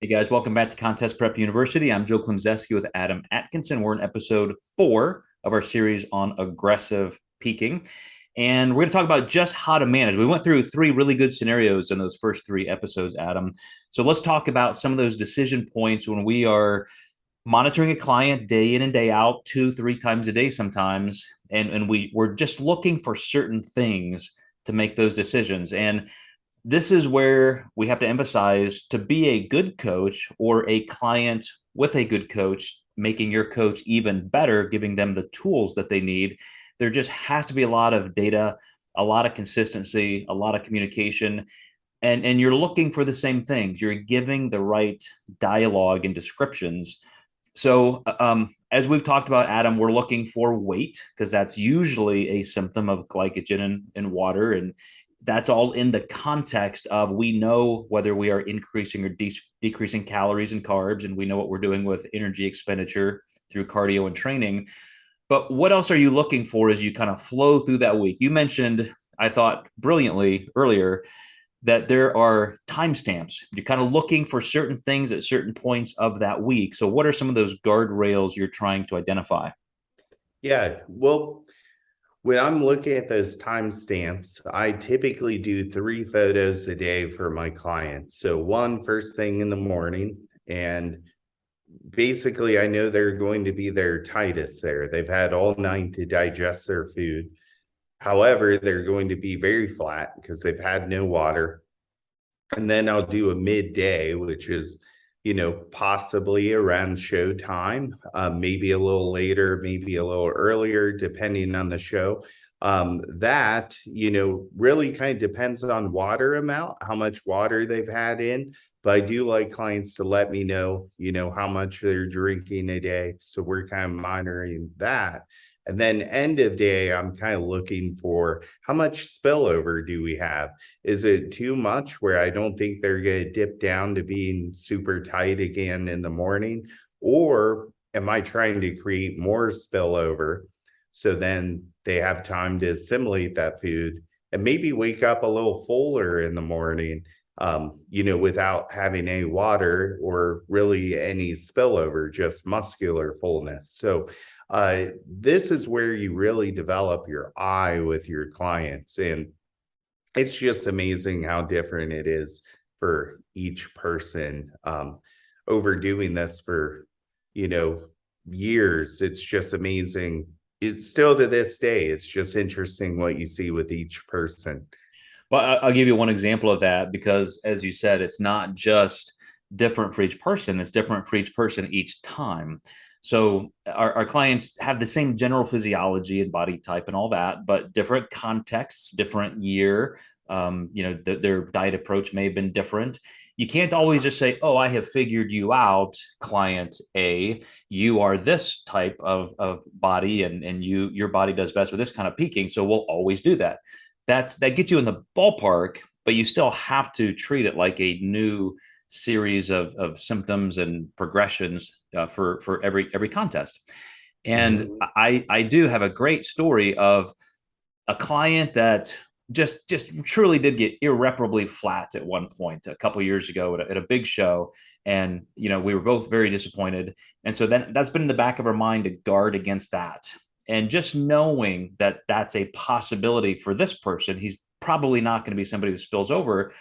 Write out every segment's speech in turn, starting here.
Hey guys, welcome back to Contest Prep University. I'm Joe Klemczewski with Adam Atkinson. We're in episode 4 of our series on aggressive peaking. And we're going to talk about just how to manage. We went through 3 really good scenarios in those first 3 episodes, Adam. So let's talk about some of those decision points when we are monitoring a client day in and day out, 2, 3 times a day sometimes. And we're just looking for certain things to make those decisions. And this is where we have to emphasize to be a good coach or a client with a good coach, making your coach even better, giving them the tools that they need. There just has to be a lot of data, a lot of consistency, a lot of communication, and you're looking for the same things. You're giving the right dialogue and descriptions. So, as we've talked about, Adam, we're looking for weight because that's usually a symptom of glycogen in water. And that's all in the context of we know whether we are increasing or decreasing calories and carbs, and we know what we're doing with energy expenditure through cardio and training. But what else are you looking for as you kind of flow through that week? You mentioned, I thought brilliantly earlier, that there are timestamps. You're kind of looking for certain things at certain points of that week. So, what are some of those guardrails you're trying to identify? Yeah, well, when I'm looking at those timestamps, I typically do 3 photos a day for my clients. So one first thing in the morning, and basically I know they're going to be their tightest there. They've had all night to digest their food. However, they're going to be very flat because they've had no water. And then I'll do a midday, which is, possibly around show time, maybe a little later, maybe a little earlier, depending on the show. That, really kind of depends on water amount, how much water they've had in. But I do like clients to let me know, how much they're drinking a day. So we're kind of monitoring that. And then end of day, I'm kind of looking for how much spillover do we have? Is it too much where I don't think they're going to dip down to being super tight again in the morning? Or am I trying to create more spillover so then they have time to assimilate that food and maybe wake up a little fuller in the morning, without having any water or really any spillover, just muscular fullness. So this is where you really develop your eye with your clients. And it's just amazing how different it is for each person. Overdoing this for, you know, years, it's just amazing. It's still to this day, it's just interesting what you see with each person. Well, I'll give you one example of that because, as you said, it's not just different for each person, it's different for each person each time. So, our clients have the same general physiology and body type and all that, but different contexts, different year. Their diet approach may have been different. You can't always just say, "Oh, I have figured you out, client A. You are this type of body, and your body does best with this kind of peaking. So we'll always do that." That gets you in the ballpark, but you still have to treat it like a new series of symptoms and progressions for every contest. And Mhm. I do have a great story of a client that just truly did get irreparably flat at one point a couple years ago at a big show. And we were both very disappointed, and so then that's been in the back of our mind to guard against that. And just knowing that that's a possibility for this person, he's probably not going to be somebody who spills over.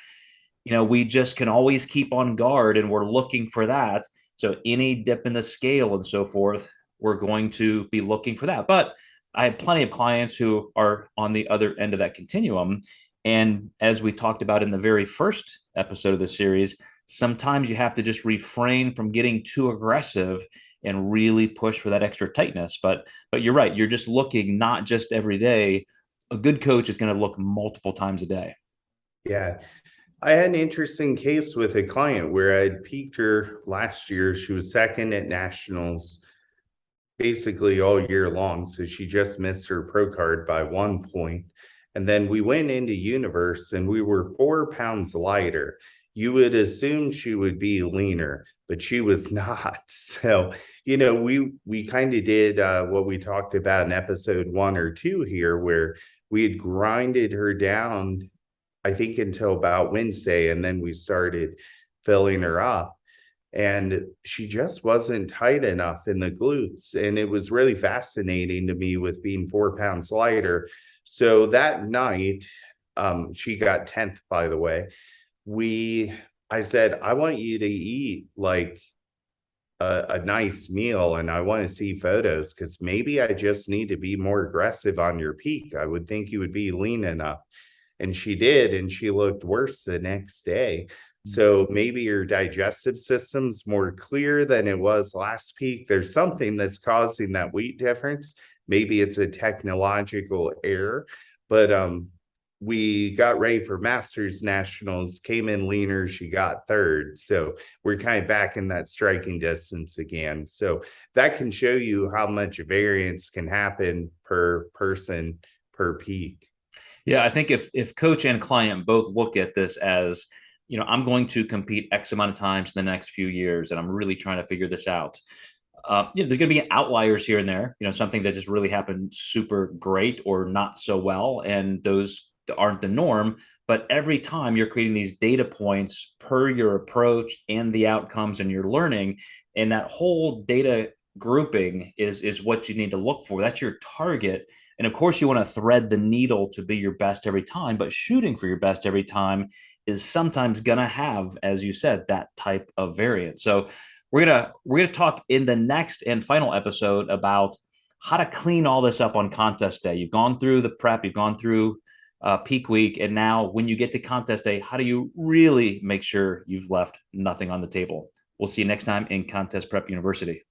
We just can always keep on guard, and we're looking for that. So any dip in the scale and so forth, we're going to be looking for that. But I have plenty of clients who are on the other end of that continuum. And as we talked about in the very first episode of the series, sometimes you have to just refrain from getting too aggressive and really push for that extra tightness. But you're right. You're just looking not just every day. A good coach is going to look multiple times a day. Yeah. I had an interesting case with a client where I'd peaked her last year. She was second at nationals basically all year long. So she just missed her pro card by 1 point. And then we went into universe and we were 4 pounds lighter. You would assume she would be leaner, but she was not. So, we kind of did what we talked about in episode 1 or 2 here, where we had grinded her down, I think, until about Wednesday, and then we started filling her up. and she just wasn't tight enough in the glutes. And it was really fascinating to me with being 4 pounds lighter. So that night, she got 10th, by the way. I said, I want you to eat like a nice meal, and I want to see photos because maybe I just need to be more aggressive on your peak. I would think you would be lean enough. And she did, and she looked worse the next day. So maybe your digestive system's more clear than it was last peak. There's something that's causing that weight difference. Maybe it's a technological error, but we got ready for Masters Nationals, came in leaner. She got third. So we're kind of back in that striking distance again. So that can show you how much variance can happen per person per peak. Yeah, I think if coach and client both look at this as, I'm going to compete X amount of times in the next few years, and I'm really trying to figure this out. There's going to be outliers here and there, something that just really happened super great or not so well, and those aren't the norm. But every time you're creating these data points per your approach and the outcomes and your learning, and that whole data grouping is what you need to look for. That's your target. And of course, you want to thread the needle to be your best every time, but shooting for your best every time is sometimes going to have, as you said, that type of variance. So we're gonna talk in the next and final episode about how to clean all this up on contest day. You've gone through the prep, you've gone through peak week, and now when you get to contest day, how do you really make sure you've left nothing on the table? We'll see you next time in Contest Prep University.